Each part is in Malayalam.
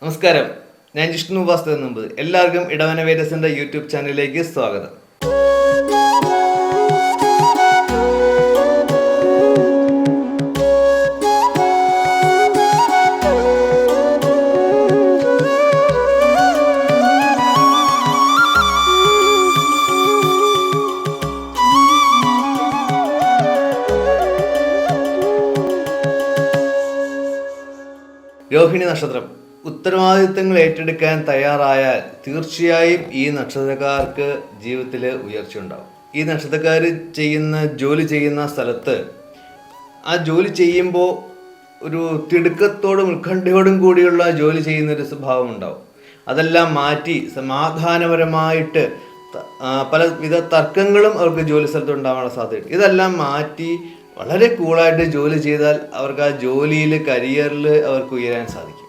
നമസ്കാരം, ഞാൻ ജിഷ്ണു വാസ്തവ. എല്ലാവർക്കും ഇടവന വേദസിന്റെ യൂട്യൂബ് ചാനലിലേക്ക് സ്വാഗതം. രോഹിണി നക്ഷത്രം. ഉത്തരവാദിത്തങ്ങൾ ഏറ്റെടുക്കാൻ തയ്യാറായാൽ തീർച്ചയായും ഈ നക്ഷത്രക്കാർക്ക് ജീവിതത്തിൽ ഉയർച്ച ഉണ്ടാവും. ഈ നക്ഷത്രക്കാർ ജോലി ചെയ്യുന്ന സ്ഥലത്ത് ആ ജോലി ചെയ്യുമ്പോൾ ഒരു തിടുക്കത്തോടും ഉത്കണ്ഠയോടും കൂടിയുള്ള ജോലി ചെയ്യുന്നൊരു സ്വഭാവം ഉണ്ടാവും. അതെല്ലാം മാറ്റി സമാധാനപരമായിട്ട് പലവിധ തർക്കങ്ങളും അവർക്ക് ജോലി സ്ഥലത്ത് ഉണ്ടാവാനുള്ള സാധ്യത. ഇതെല്ലാം മാറ്റി വളരെ കൂളായിട്ട് ജോലി ചെയ്താൽ അവർക്ക് ആ ജോലിയിൽ കരിയറിൽ അവർക്ക് ഉയരാൻ സാധിക്കും.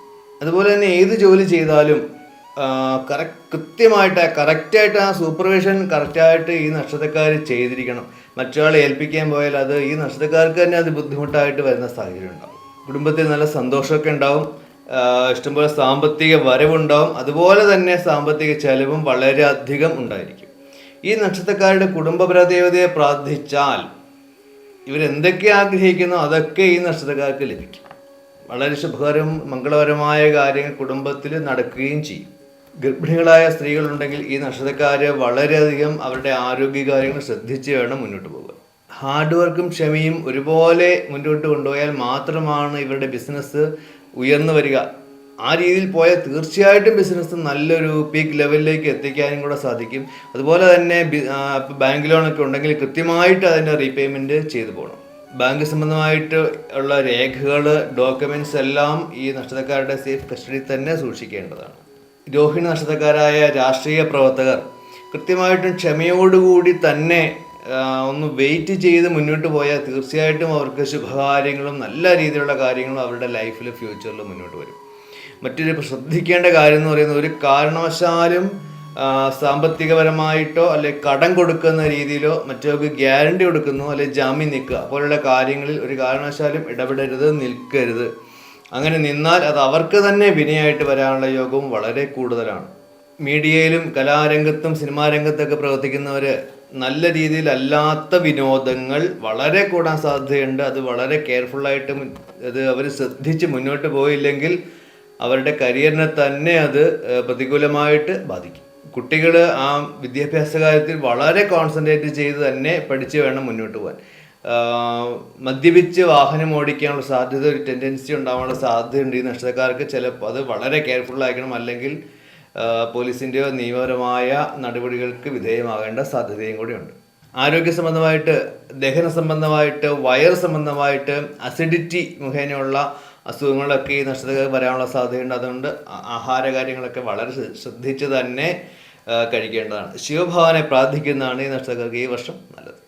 അതുപോലെ തന്നെ ഏത് ജോലി ചെയ്താലും കറക്റ്റായിട്ട് ആ സൂപ്പർവിഷൻ കറക്റ്റായിട്ട് ഈ നക്ഷത്രക്കാർ ചെയ്തിരിക്കണം. മറ്റൊരാളെ ഏൽപ്പിക്കാൻ പോയാൽ അത് ഈ നക്ഷത്രക്കാർക്ക് തന്നെ അത് ബുദ്ധിമുട്ടായിട്ട് വരുന്ന സാഹചര്യം ഉണ്ടാവും. കുടുംബത്തിൽ നല്ല സന്തോഷമൊക്കെ ഉണ്ടാവും, ഇഷ്ടംപോലെ സാമ്പത്തിക വരവുണ്ടാവും, അതുപോലെ തന്നെ സാമ്പത്തിക ചെലവും വളരെയധികം ഉണ്ടായിരിക്കും. ഈ നക്ഷത്രക്കാരുടെ കുടുംബപരദേവതയെ പ്രാർത്ഥിച്ചാൽ ഇവരെന്തൊക്കെ ആഗ്രഹിക്കുന്നോ അതൊക്കെ ഈ നക്ഷത്രക്കാർക്ക് ലഭിക്കും. വളരെ ശുഭകരവും മംഗളപരമായ കാര്യങ്ങൾ കുടുംബത്തിൽ നടക്കുകയും ചെയ്യും. ഗർഭിണികളായ സ്ത്രീകളുണ്ടെങ്കിൽ ഈ നക്ഷത്രക്കാർ വളരെയധികം അവരുടെ ആരോഗ്യ കാര്യങ്ങൾ ശ്രദ്ധിച്ച് വേണം മുന്നോട്ട് പോകുക. ഹാർഡ് വർക്കും ക്ഷമയും ഒരുപോലെ മുന്നോട്ട് കൊണ്ടുപോയാൽ മാത്രമാണ് ഇവരുടെ ബിസിനസ് ഉയർന്നു വരിക. ആ രീതിയിൽ പോയാൽ തീർച്ചയായിട്ടും ബിസിനസ് നല്ലൊരു പീക്ക് ലെവലിലേക്ക് എത്തിക്കാനും കൂടെ സാധിക്കും. അതുപോലെ തന്നെ ബാങ്ക് ലോണൊക്കെ ഉണ്ടെങ്കിൽ കൃത്യമായിട്ട് അതിൻ്റെ റീപേയ്മെൻറ്റ് ചെയ്തു പോകണം. ബാങ്ക് സംബന്ധമായിട്ട് ഉള്ള രേഖകൾ, ഡോക്യുമെൻറ്റ്സ് എല്ലാം ഈ നക്ഷത്രക്കാരുടെ സേഫ് കസ്റ്റഡിയിൽ തന്നെ സൂക്ഷിക്കേണ്ടതാണ്. രോഹിണി നക്ഷത്രക്കാരായ രാഷ്ട്രീയ പ്രവർത്തകർ കൃത്യമായിട്ടും ക്ഷമയോടുകൂടി തന്നെ ഒന്ന് വെയിറ്റ് ചെയ്ത് മുന്നോട്ട് പോയാൽ തീർച്ചയായിട്ടും അവർക്ക് ശുഭകാര്യങ്ങളും നല്ല രീതിയിലുള്ള കാര്യങ്ങളും അവരുടെ ലൈഫിൽ ഫ്യൂച്ചറിൽ മുന്നോട്ട് വരും. മറ്റൊരു ശ്രദ്ധിക്കേണ്ട കാര്യം എന്ന് പറയുന്നത്, ഒരു കാരണവശാലും സാമ്പത്തികപരമായിട്ടോ അല്ലെ കടം കൊടുക്കുന്ന രീതിയിലോ മറ്റവർക്ക് ഗ്യാരണ്ടി കൊടുക്കുന്നു അല്ലെ ജാമ്യം നിൽക്കുക പോലുള്ള കാര്യങ്ങളിൽ ഒരു കാരണവശാലും ഇടപെടരുത്, നിൽക്കരുത്. അങ്ങനെ നിന്നാൽ അത് അവർക്ക് തന്നെ വിനയായിട്ട് വരാനുള്ള യോഗവും വളരെ കൂടുതലാണ്. മീഡിയയിലും കലാരംഗത്തും സിനിമാ രംഗത്തൊക്കെ പ്രവർത്തിക്കുന്നവർ നല്ല രീതിയിലല്ലാത്ത വിനോദങ്ങൾ വളരെ കൂടാൻ സാധ്യതയുണ്ട്. അത് വളരെ കെയർഫുള്ളായിട്ട് അത് അവർ ശ്രദ്ധിച്ച് മുന്നോട്ട് പോയില്ലെങ്കിൽ അവരുടെ കരിയറിനെ തന്നെ അത് പ്രതികൂലമായിട്ട് ബാധിക്കും. കുട്ടികൾ ആ വിദ്യാഭ്യാസ കാര്യത്തിൽ വളരെ കോൺസെൻട്രേറ്റ് ചെയ്ത് തന്നെ പഠിച്ച് വേണം മുന്നോട്ട് പോകാൻ. മദ്യപിച്ച് വാഹനം ഓടിക്കാനുള്ള സാധ്യത, ഒരു ടെൻഡൻസി ഉണ്ടാവാനുള്ള സാധ്യതയുണ്ട് ഈ നക്ഷത്രക്കാർക്ക്. ചിലപ്പോൾ അത് വളരെ കെയർഫുള്ളായിരിക്കണം, അല്ലെങ്കിൽ പോലീസിൻ്റെയോ നിയമപരമായ നടപടികൾക്ക് വിധേയമാകേണ്ട സാധ്യതയും കൂടിയുണ്ട്. ആരോഗ്യ സംബന്ധമായിട്ട്, ദഹന സംബന്ധമായിട്ട്, വയർ സംബന്ധമായിട്ട്, അസിഡിറ്റി മുഖേനയുള്ള അസുഖങ്ങളൊക്കെ ഈ നക്ഷത്രക്കാർക്ക് വരാനുള്ള സാധ്യതയുണ്ട്. അതുകൊണ്ട് ആഹാര കാര്യങ്ങളൊക്കെ വളരെ ശ്രദ്ധിച്ച് തന്നെ കഴിക്കേണ്ടതാണ്. ശിവഭഗവാനെ പ്രാർത്ഥിക്കുന്നതാണ് ഈ നക്ഷത്രക്കാർക്ക് ഈ വർഷം നല്ലത്.